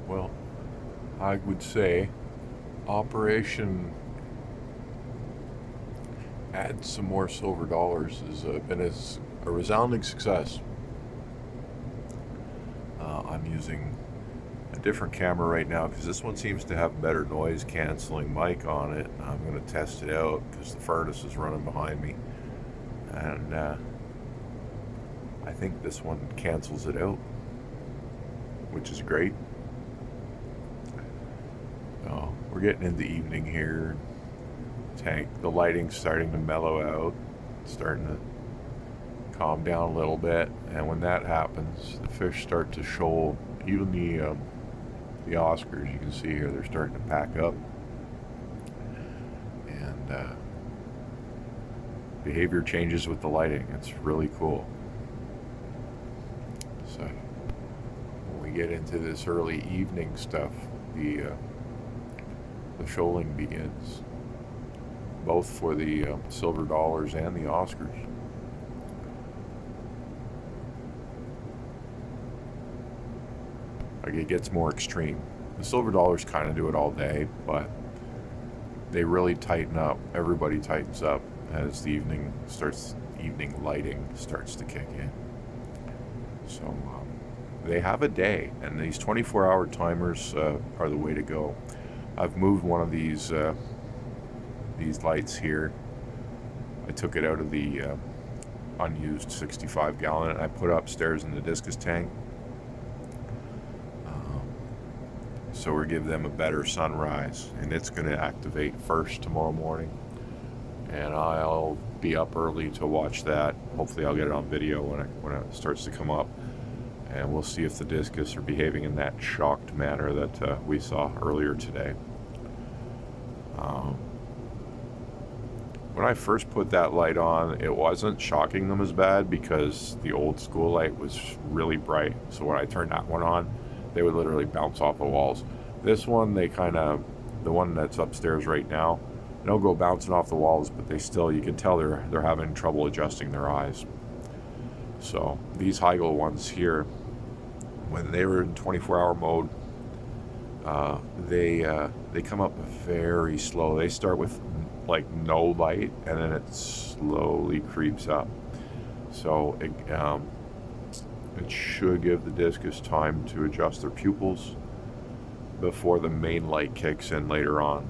Well, I would say Operation Add Some More Silver Dollars has been a resounding success. I'm using a different camera right now because this one seems to have better noise canceling mic on it. I'm going to test it out because the furnace is running behind me, and I think this one cancels it out, which is great. We're getting into evening here. The lighting's starting to mellow out, starting to calm down a little bit, and when that happens, the fish start to shoal. Even the Oscars, you can see here, they're starting to pack up, and behavior changes with the lighting. It's really cool. So when we get into this early evening stuff, the shoaling begins, both for the silver dollars and the Oscars. Like, it gets more extreme. The silver dollars kind of do it all day, but they really tighten up. Everybody tightens up as the evening lighting starts to kick in. So they have a day, and these 24-hour timers are the way to go. I've moved one of these lights here. I took it out of the unused 65-gallon and I put it upstairs in the discus tank. So we're giving them a better sunrise, and it's going to activate first tomorrow morning. And I'll be up early to watch that. Hopefully I'll get it on video when it starts to come up. And we'll see if the discus are behaving in that shocked manner that we saw earlier today. When I first put that light on, it wasn't shocking them as bad because the old school light was really bright. So when I turned that one on, they would literally bounce off the walls. This one, the one that's upstairs right now, they'll go bouncing off the walls, but you can tell they're having trouble adjusting their eyes. So these Heigl ones here, when they were in 24-hour mode, they come up very slow. They start with like no light, and then it slowly creeps up. So it should give the discus time to adjust their pupils before the main light kicks in later on.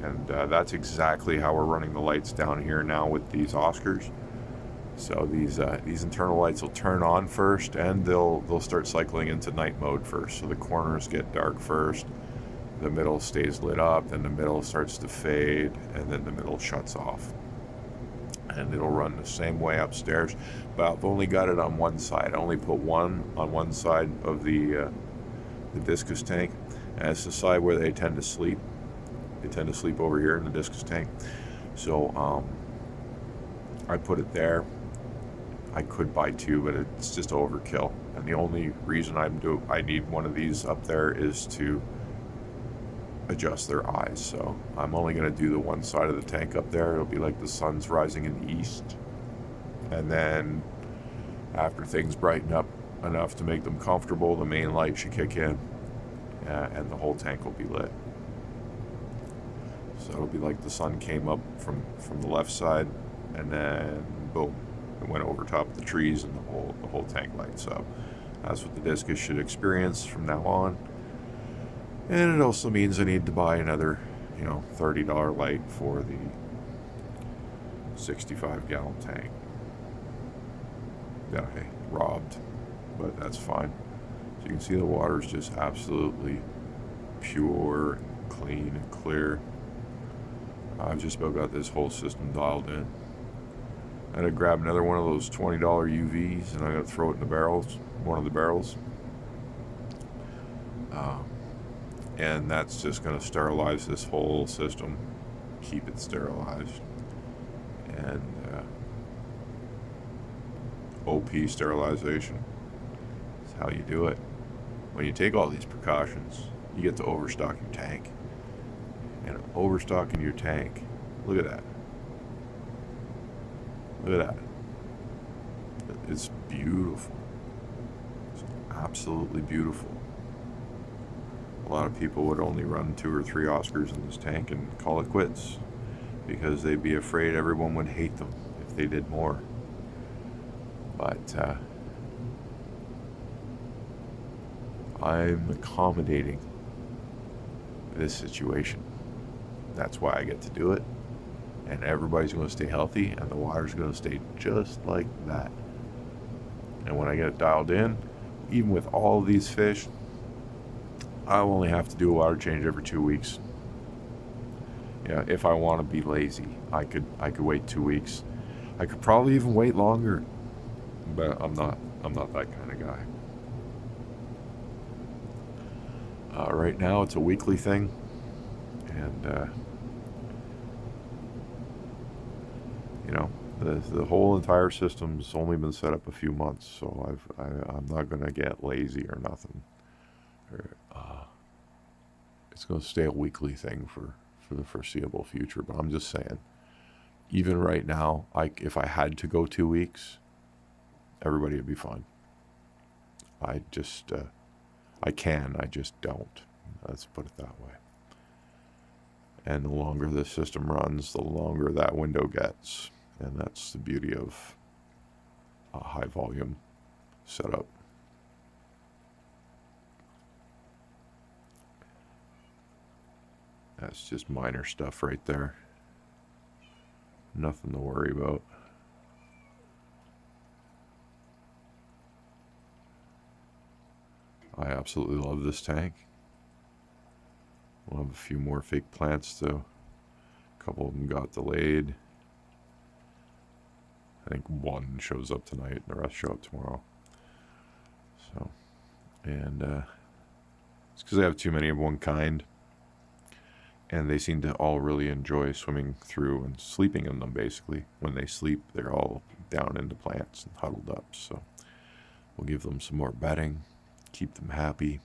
And that's exactly how we're running the lights down here now with these Oscars. So these internal lights will turn on first, and they'll start cycling into night mode first. So the corners get dark first, the middle stays lit up, then the middle starts to fade, and then the middle shuts off. And it'll run the same way upstairs, but I've only got it on one side. I only put one on one side of the discus tank, and it's the side where they tend to sleep. They tend to sleep over here in the discus tank. So I put it there. I could buy two, but it's just overkill. And the only reason I need one of these up there is to adjust their eyes. So I'm only going to do the one side of the tank up there. It'll be like the sun's rising in the east, and then after things brighten up enough to make them comfortable, the main light should kick in, and the whole tank will be lit. So it'll be like the sun came up from the left side, and then boom, it went over top of the trees, and the whole tank lights up. That's what the discus should experience from now on. And it also means I need to buy another, $30 light for the 65-gallon tank that I robbed, but that's fine. So you can see the water is just absolutely pure, clean, and clear. I've just about got this whole system dialed in. I had to grab another one of those $20 UVs, and I'm going to throw it in one of the barrels. And that's just going to sterilize this whole system, keep it sterilized. And OP sterilization is how you do it. When you take all these precautions, you get to overstock your tank. And overstocking your tank, look at that. Look at that. It's beautiful. It's absolutely beautiful. lot of people would only run 2 or 3 Oscars in this tank and call it quits because they'd be afraid everyone would hate them if they did more. But I'm accommodating this situation. That's why I get to do it. And everybody's going to stay healthy, and the water's going to stay just like that. And when I get it dialed in, even with all of these fish, I'll only have to do a water change every 2 weeks. Yeah, if I want to be lazy, I could wait 2 weeks. I could probably even wait longer, but I'm not that kind of guy. Right now, it's a weekly thing, and the whole entire system's only been set up a few months, so I'm not gonna get lazy or nothing. It's gonna stay a weekly thing for the foreseeable future. But I'm just saying, even right now, if I had to go 2 weeks, everybody would be fine. I just I just don't. Let's put it that way. And the longer the system runs, the longer that window gets. And that's the beauty of a high volume setup. That's just minor stuff right there. Nothing to worry about. I absolutely love this tank. We'll have a few more fake plants though. A couple of them got delayed. I think one shows up tonight and the rest show up tomorrow. So, and it's because I have too many of one kind. And they seem to all really enjoy swimming through and sleeping in them, basically. When they sleep, they're all down into plants and huddled up. So we'll give them some more bedding, keep them happy.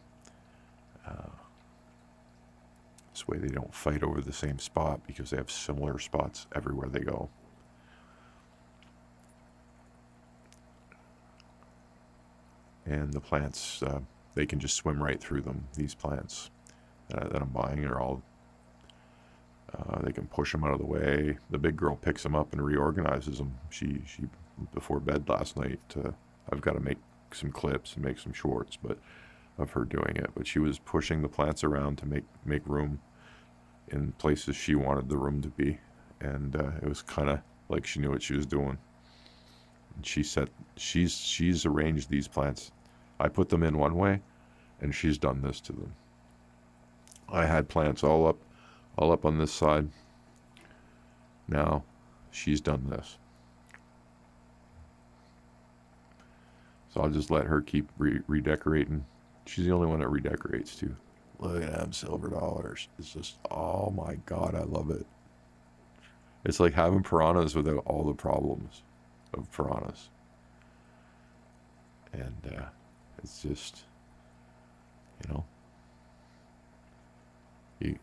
This way they don't fight over the same spot because they have similar spots everywhere they go. And the plants, they can just swim right through them. These plants that I'm buying are all, they can push them out of the way. The big girl picks them up and reorganizes them. She before bed last night, I've got to make some clips and make some shorts, but of her doing it. But she was pushing the plants around to make room in places she wanted the room to be. And it was kind of like she knew what she was doing. And she said she's arranged these plants. I put them in one way, and she's done this to them. I had plants all up on this side. Now she's done this. So I'll just let her keep redecorating. She's the only one that redecorates too. Look at them silver dollars. It's just, oh my God, I love it. It's like having piranhas without all the problems of piranhas. And it's just,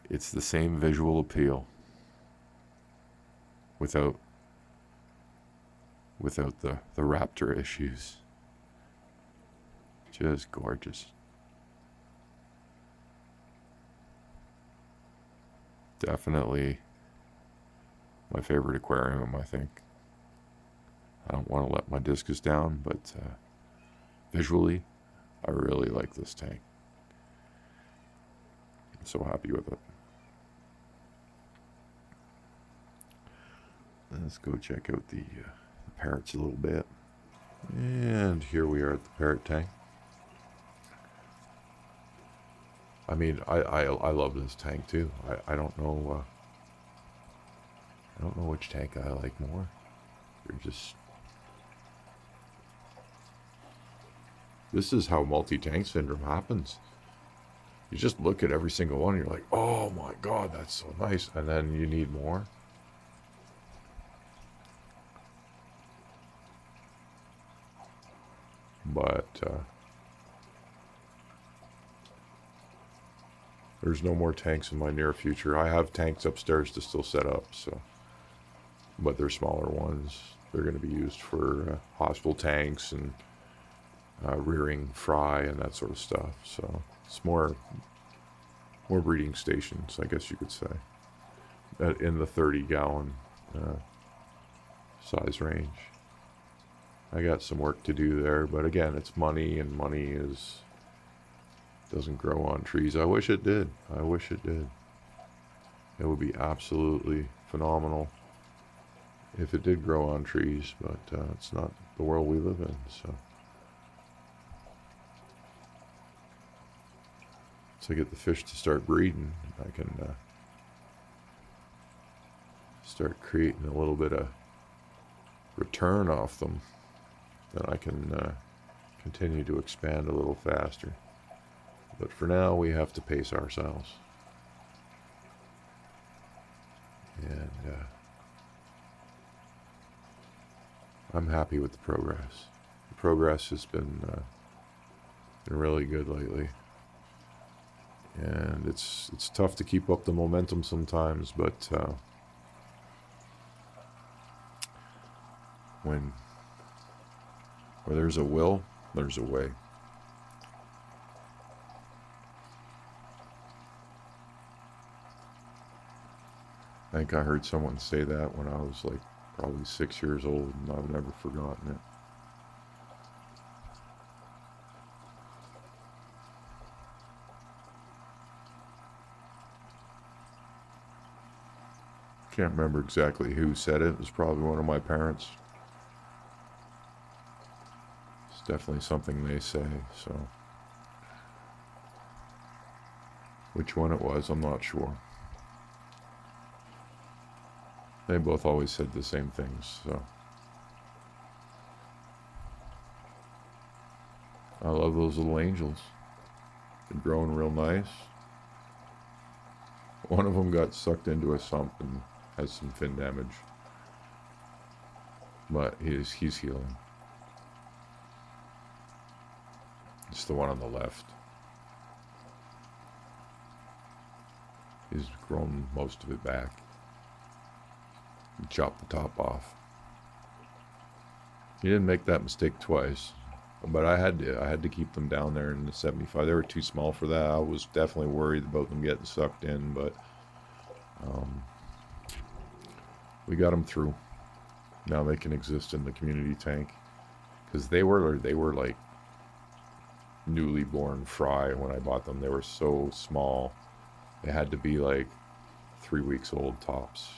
it's the same visual appeal without the raptor issues. Just gorgeous. Definitely my favorite aquarium, I think. I don't want to let my discus down, but visually, I really like this tank. I'm so happy with it. Let's go check out the parrots a little bit. And here we are at the parrot tank. I mean, I love this tank too. I don't know which tank I like more. They're just, this is how multi-tank syndrome happens. You just look at every single one and you're like, oh my God, that's so nice. And then you need more. But there's no more tanks in my near future. I have tanks upstairs to still set up, so, but they're smaller ones. They're going to be used for hospital tanks and rearing fry and that sort of stuff. So it's more more breeding stations, I guess you could say, in the 30-gallon size range. I got some work to do there, but again, it's money, and money doesn't grow on trees. I wish it did. I wish it did. It would be absolutely phenomenal if it did grow on trees, but it's not the world we live in. So get the fish to start breeding, I can start creating a little bit of return off them, then I can continue to expand a little faster. But for now, we have to pace ourselves. And I'm happy with the progress. The progress has been really good lately. And it's tough to keep up the momentum sometimes, but where there's a will, there's a way. I think I heard someone say that when I was like probably 6 years old, and I've never forgotten it. Can't remember exactly who said it. It was probably one of my parents. It's definitely something they say, so. Which one it was, I'm not sure. They both always said the same things, so. I love those little angels. They're growing real nice. One of them got sucked into a sump and has some fin damage. But he's healing. It's the one on the left. He's grown most of it back. He chopped the top off. He didn't make that mistake twice. But I had to keep them down there in the 75. They were too small for that. I was definitely worried about them getting sucked in, but we got them through. Now they can exist in the community tank, because they were like newly born fry when I bought them. They were so small. They had to be like 3 weeks old tops.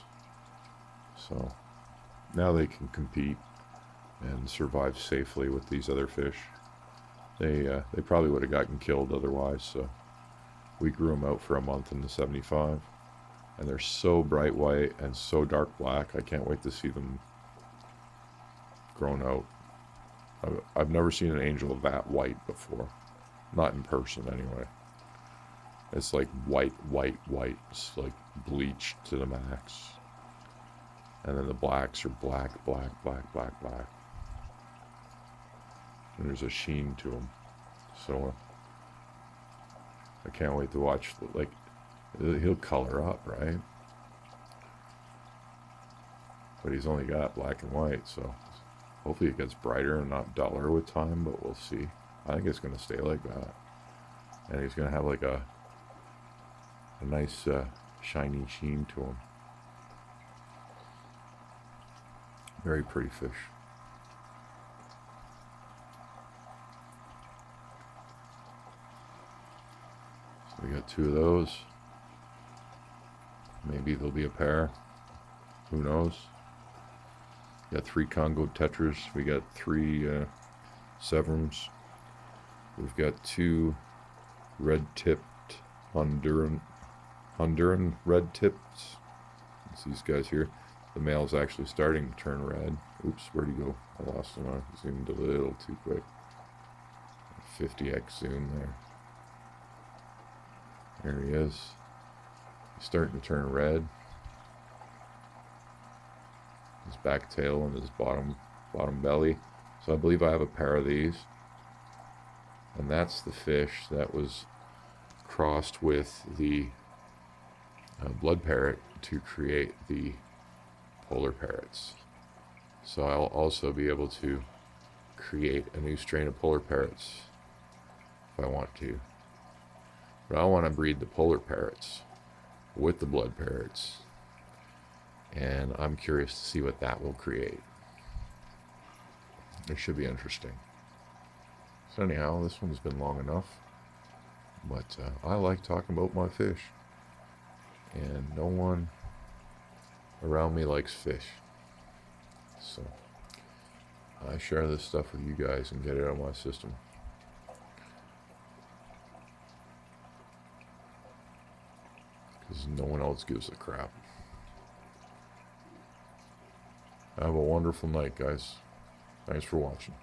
So now they can compete and survive safely with these other fish. They probably would have gotten killed otherwise, so we grew them out for a month in the 75, and they're so bright white and so dark black. I can't wait to see them grown out. I've never seen an angel that white before, not in person anyway. It's like white. It's like bleached to the max. And then the blacks are black. And there's a sheen to them. So I can't wait to watch, like, he'll color up, right? But he's only got black and white, so hopefully it gets brighter and not duller with time, but we'll see. I think it's going to stay like that. And he's going to have like a nice shiny sheen to him. Very pretty fish. So we got 2 of those. Maybe there'll be a pair. Who knows? We got 3 Congo tetras. We got 3 Severums. We've got 2 red-tipped Honduran red-tips. It's these guys here. The male's actually starting to turn red. Oops, where'd he go? I lost him. I zoomed a little too quick. 50x zoom there. There he is. He's starting to turn red. His back tail and his bottom belly. So I believe I have a pair of these. And that's the fish that was crossed with the blood parrot to create the polar parrots. So I'll also be able to create a new strain of polar parrots if I want to. But I want to breed the polar parrots with the blood parrots. And I'm curious to see what that will create. It should be interesting. So anyhow, this one's been long enough. But I like talking about my fish. And no one around me likes fish. So I share this stuff with you guys and get it out of my system. Because no one else gives a crap. Have a wonderful night, guys. Thanks for watching.